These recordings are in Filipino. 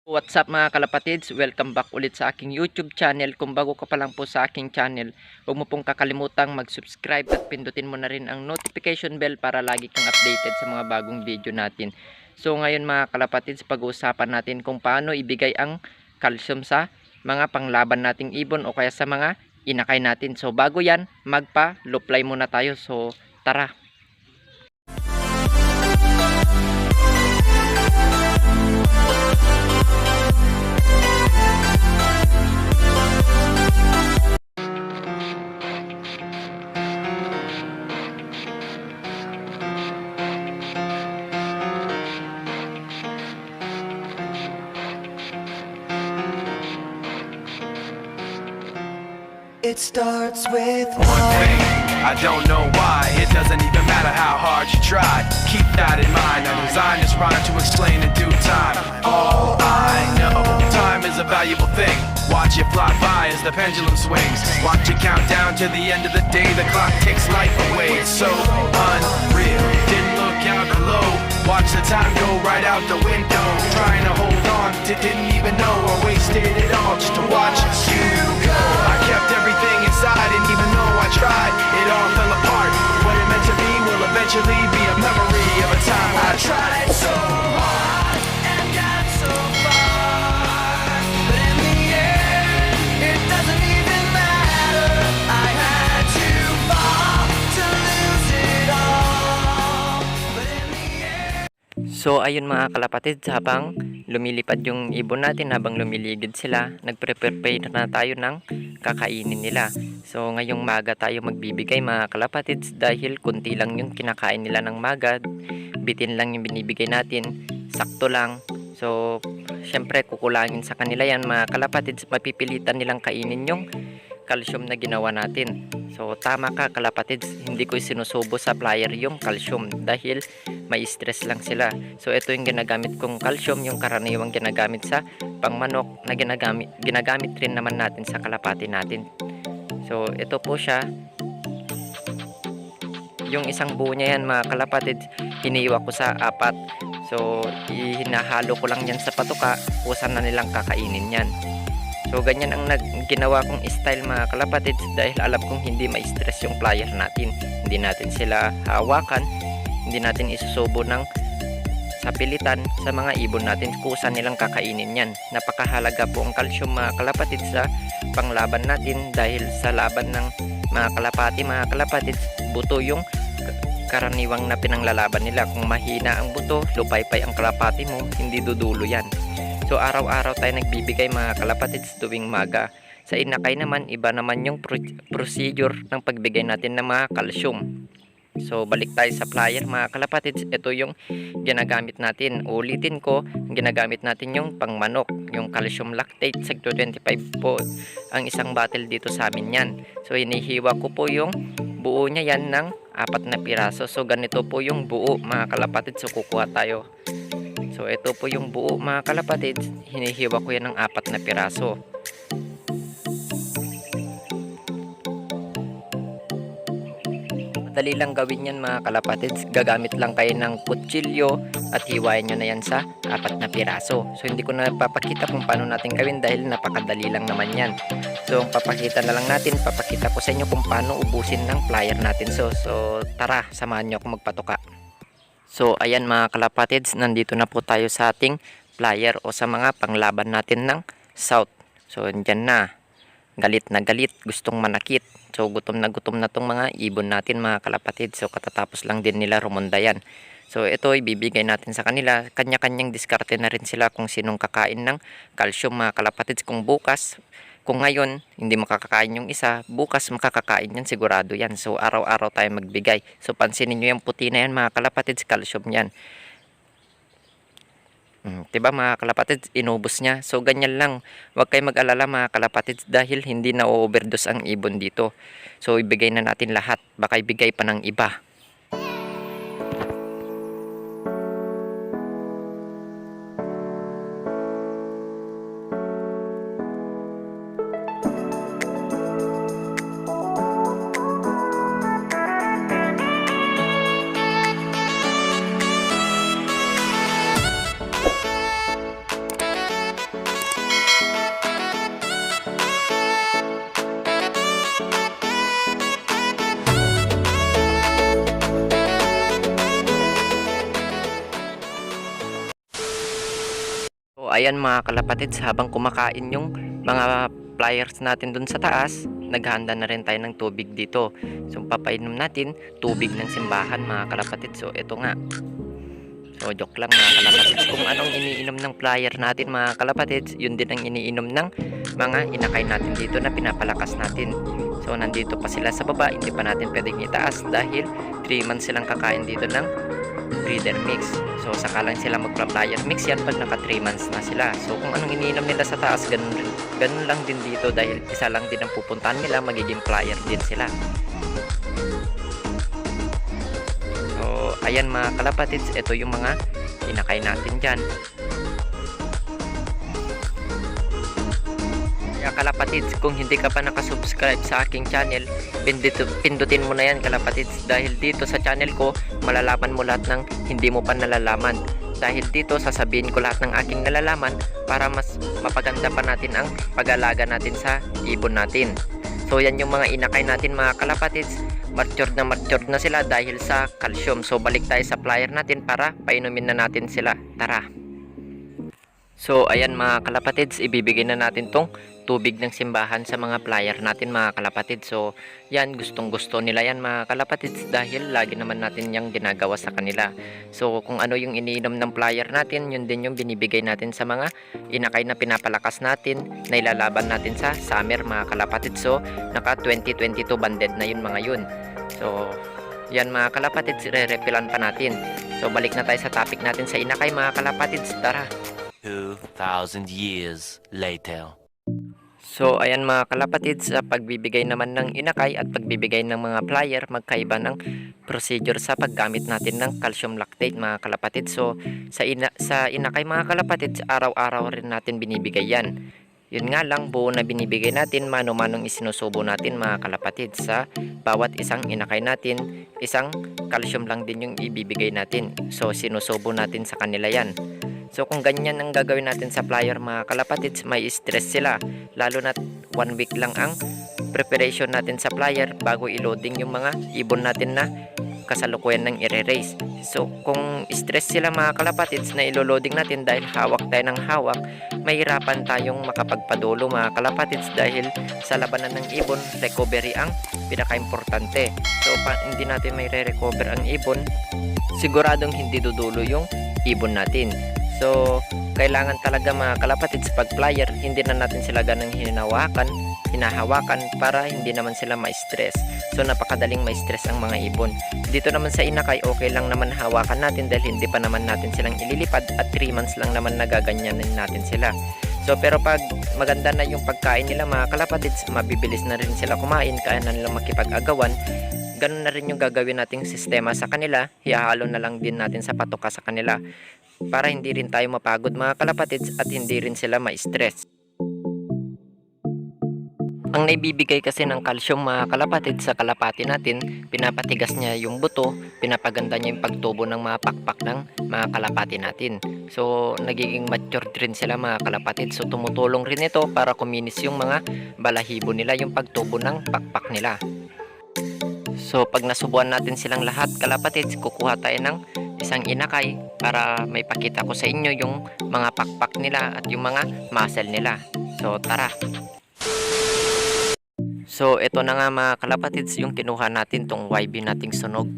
What's up mga kalapatids? Welcome back ulit sa aking YouTube channel. Kung bago ka pa lang po sa aking channel, huwag mo pong kakalimutang mag-subscribe at pindutin mo na rin ang notification bell para lagi kang updated sa mga bagong video natin. So ngayon mga kalapatids, pag-uusapan natin kung paano ibigay ang calcium sa mga panglaban nating ibon o kaya sa mga inakay natin. So bago yan, magpa-luply muna tayo. So tara! It starts with one thing, I don't know why. It doesn't even matter how hard you try. Keep that in mind. I designed this rhyme to explain in due time. All I know, time is a valuable thing. Watch it fly by as the pendulum swings. Watch it count down to the end of the day. The clock takes life away. It's so unreal. Didn't look out below. Watch the time go right out the window. Trying to hold on, didn't even know I wasted it all just to watch you go. I kept everything inside, and even though I tried, it all fell apart. What it meant to be will eventually be a memory of a time I tried so hard and got so far. But in the end, it doesn't even matter. I had to fall to lose it all. But in the end. So ayun mga kalapatids, habang lumilipad yung ibon natin, habang lumiligid sila, nagprepare na tayo ng kakainin nila. So ngayong maga tayo magbibigay mga kalapatids, dahil kunti lang yung kinakain nila ng maga, bitin lang yung binibigay natin, sakto lang. So syempre kukulangin sa kanila yan mga kalapatids, mapipilitan nilang kainin yung calcium na ginawa natin. So tama ka kalapatids, hindi ko sinusubo sa flyer yung calcium dahil may stress lang sila. So ito yung ginagamit kong calcium, yung karaniwang ginagamit sa pangmanok na ginagamit rin naman natin sa kalapati natin. So ito po siya, yung isang buo niya yan mga kalapatids, hiniwa ko sa 4. So hinahalo ko lang yan sa patuka, kusan na nilang kakainin yan. So ganyan ang ginawa kong style mga kalapatids, dahil alam kong hindi ma-stress yung flyer natin. Hindi natin sila hawakan, hindi natin isusubo ng sapilitan sa mga ibon natin, kusa nilang kakainin yan. Napakahalaga po ang calcium mga kalapatids sa panglaban natin, dahil sa laban ng mga kalapati mga kalapatids, buto yung karaniwang na pinanglalaban nila. Kung mahina ang buto, lupaypay ang kalapati mo, hindi dudulo yan. So araw-araw tayo nagbibigay mga kalapatids tuwing maga. Sa inakay naman, iba naman yung procedure ng pagbigay natin ng mga calcium. So balik tayo sa flyer mga kalapatids, ito yung ginagamit natin. Ulitin ko, ginagamit natin yung pangmanok, yung calcium lactate, Sector 25 po ang isang bottle dito sa amin yan. So hinihiwa ko po yung buo niya yan ng 4 na piraso. So ganito po yung buo mga kalapatids. So kukuha tayo. So ito po yung buo mga kalapatids, hinihiwa ko yan ng 4 na piraso. Madali lang gawin yan mga kalapatids, gagamit lang kayo ng kutsilyo at hiwain nyo na yan sa 4 na piraso. So hindi ko na papakita kung paano natin gawin dahil napakadali lang naman yan. So ang papakita na lang natin, papakita ko sa inyo kung paano ubusin ng flyer natin. So tara, samahan nyo ako magpatuka. So ayan mga kalapatids, nandito na po tayo sa ating flyer o sa mga panglaban natin ng south. So andyan na, galit na galit, gustong manakit. So gutom na tong mga ibon natin mga kalapatids. So katatapos lang din nila rumonda yan. So ito ibibigay natin sa kanila, kanya-kanyang diskarte na rin sila kung sinong kakain ng calcium mga kalapatids. Kung ngayon hindi makakakain yung isa, bukas makakakain yan, sigurado yan. So araw-araw tayo magbigay. So pansinin nyo yung puti na yan mga kalapatids, calcium yan. Diba mga kalapatids, inubos niya. So ganyan lang, huwag kayo mag-alala mga kalapatids, dahil hindi na overdose ang ibon dito. So ibigay na natin lahat, baka ibigay pa ng iba. So ayan mga kalapatids, habang kumakain yung mga pliers natin dun sa taas, naghahanda na rin tayo ng tubig dito. So papainom natin tubig ng simbahan mga kalapatids. So ito nga. So joke lang mga kalapatids, kung anong iniinom ng flyer natin mga kalapatids, yun din ang iniinom ng mga inakay natin dito na pinapalakas natin. So nandito pa sila sa baba, hindi pa natin pwedeng itaas dahil 3 months silang kakain dito ng breeder mix. So saka lang sila magpa-flyer mix yan pag naka 3 months na sila. So kung anong iniinom nila sa taas, ganun lang din dito dahil isa lang din ang pupuntahan nila, magiging flyer din sila. So ayan mga kalapatids, ito yung mga inakay natin dyan. Kaya kalapatids, kung hindi ka pa nakasubscribe sa aking channel, pindutin mo na yan kalapatids, dahil dito sa channel ko malalaman mo lahat ng hindi mo pa nalalaman. Dahil dito sasabihin ko lahat ng aking nalalaman para mas mapaganda pa natin ang pag-alaga natin sa ibon natin. So yan yung mga inakay natin mga kalapatids, matured na sila dahil sa calcium. So balik tayo sa flyer natin para painumin na natin sila. Tara! So ayan mga kalapatids, ibibigay na natin tong tubig ng simbahan sa mga flyer natin mga kalapatids. So yan, gustong gusto nila yan mga kalapatids dahil lagi naman natin yung ginagawa sa kanila. So kung ano yung iniinom ng flyer natin, yun din yung binibigay natin sa mga inakay na pinapalakas natin na ilalaban natin sa summer mga kalapatids. So naka 2022 banded na yun mga yun. So yan mga kalapatids, re-refilan pa natin. So balik na tayo sa topic natin sa inakay mga kalapatids. Tara! 2,000 years later. So ayan mga kalapatids, sa pagbibigay naman ng inakay at pagbibigay ng mga flyer, magkaiba ng procedure sa paggamit natin ng calcium lactate mga kalapatids. So sa inakay mga kalapatids, araw-araw rin natin binibigay yan. Yun nga lang, buo na binibigay natin, mano-manong isinusubo natin mga kalapatids. Sa bawat isang inakay natin, isang calcium lang din yung ibibigay natin. So sinusubo natin sa kanila yan. So kung ganyan ang gagawin natin sa flyer mga kalapatids, may stress sila. Lalo na 1 week lang ang preparation natin sa flyer bago i-loading yung mga ibon natin na kasalukuyan ng i-raise. So kung stress sila mga kalapatids na ilo-loading natin dahil hawak tayo ng hawak, mahirapan tayong makapagpadulo mga kalapatids dahil sa labanan ng ibon, recovery ang pinaka-importante. So hindi natin may re-recover ang ibon, siguradong hindi dudulo yung ibon natin. So kailangan talaga mga kalapatids pag flyer, hindi na natin sila ganang hinahawakan para hindi naman sila ma-stress. So napakadaling ma-stress ang mga ibon. Dito naman sa inakay, okay lang naman hawakan natin dahil hindi pa naman natin silang ililipad at 3 months lang naman nagaganyanan natin sila. So pero pag maganda na yung pagkain nila mga kalapatids, mabibilis na rin sila kumain, kaya na nila makipag-agawan. Ganun na rin yung gagawin nating sistema sa kanila, ihahalo na lang din natin sa patoka sa kanila para hindi rin tayo mapagod mga kalapatids at hindi rin sila ma-stress. Ang naibibigay kasi ng calcium mga kalapatids sa kalapati natin, pinapatigas niya yung buto, pinapaganda niya yung pagtubo ng mga pakpak ng mga kalapati natin. So nagiging matured rin sila mga kalapatids. So tumutulong rin ito para kuminis yung mga balahibo nila, yung pagtubo ng pakpak nila. So pag nasubuan natin silang lahat kalapatids, kukuha tayo ng isang inakay para may pakita ko sa inyo yung mga pakpak nila at yung mga muscle nila. So tara! So ito na nga mga kalapatids yung kinuha natin, tong YB nating sunog.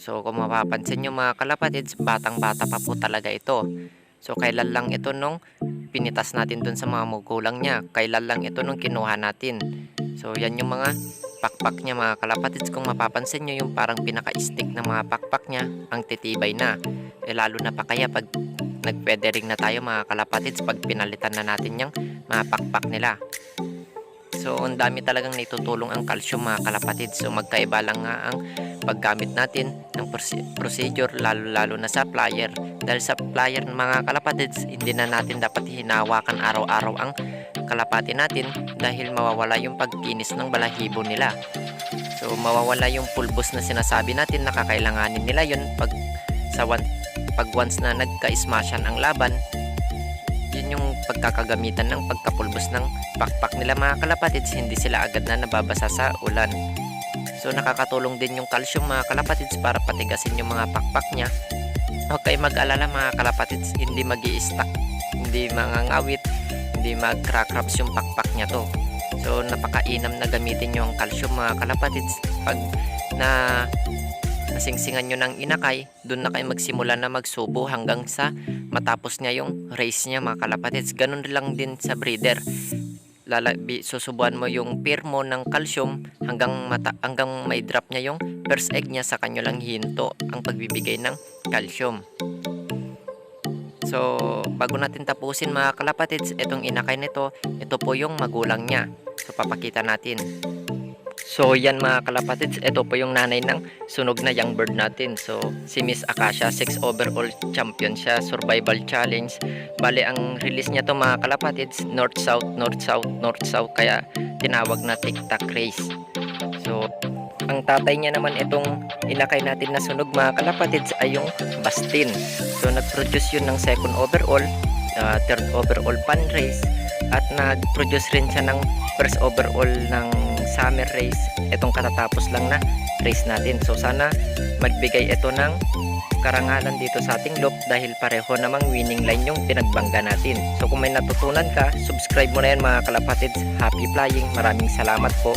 So kung mapapansin nyo mga kalapatids, batang bata pa po talaga ito. So kailan lang ito nung pinitas natin dun sa mga magulang niya, kailan lang ito nung kinuha natin. So yan yung mga pakpak niya mga kalapatids. Kung mapapansin nyo, yung parang pinaka-stick ng mga pakpak niya, ang titibay na. Lalo na pa kaya pag nag-feathering na tayo mga kalapatids, pag pinalitan na natin yung mga pakpak nila. So ang dami talagang naitutulong ang calcium mga kalapatids. So magkaiba lang nga ang paggamit natin ng procedure, lalo na sa flyer. Dahil sa flyer mga kalapatids, hindi na natin dapat hinawakan araw-araw ang kalapati natin dahil mawawala yung pagkinis ng balahibo nila. So mawawala yung pulbos na sinasabi natin na kakailanganin nila yun pag once na nagka-smashan ang laban. Yun yung pagkakagamitan ng pagkapulbos ng pakpak nila mga kalapatids, hindi sila agad na nababasa sa ulan. So nakakatulong din yung calcium mga kalapatids para patigasin yung mga pakpak niya. Okay, mag-alala mga kalapatids, hindi hindi mangangawit, hindi mag-crack-crabs yung pakpak niya to. So napakainam na gamitin nyo ang calcium mga kalapatids. Pag nasingsingan nyo ng inakay, doon na kayo magsimula na magsubo hanggang sa matapos niya yung race niya mga kalapatids. Ganun lang din sa breeder. Susubuan mo yung pair mo ng calcium hanggang may drop niya yung first egg niya, sa kanyo lang hinto ang pagbibigay ng calcium. So bago natin tapusin mga kalapatids, itong inakay nito, ito po yung magulang niya. So papakita natin. So yan mga kalapatids, ito po yung nanay ng sunog na young bird natin. So si Miss Acacia, 6 overall champion siya, survival challenge. Bale ang release niya to mga kalapatids, north south, north south, north south, kaya tinawag na tic-tac race. So ang tatay niya naman itong inakay natin na sunog mga kalapatids ay yung Bastin. So nag-produce yun ng second overall, third overall pan race, at nag-produce rin siya ng first overall ng summer race, itong katatapos lang na race natin. So sana magbigay ito ng karangalan dito sa ating loop dahil pareho namang winning line yung pinagbangga natin. So kung may natutunan ka, subscribe mo na yan mga kalapatids. Happy flying, maraming salamat po.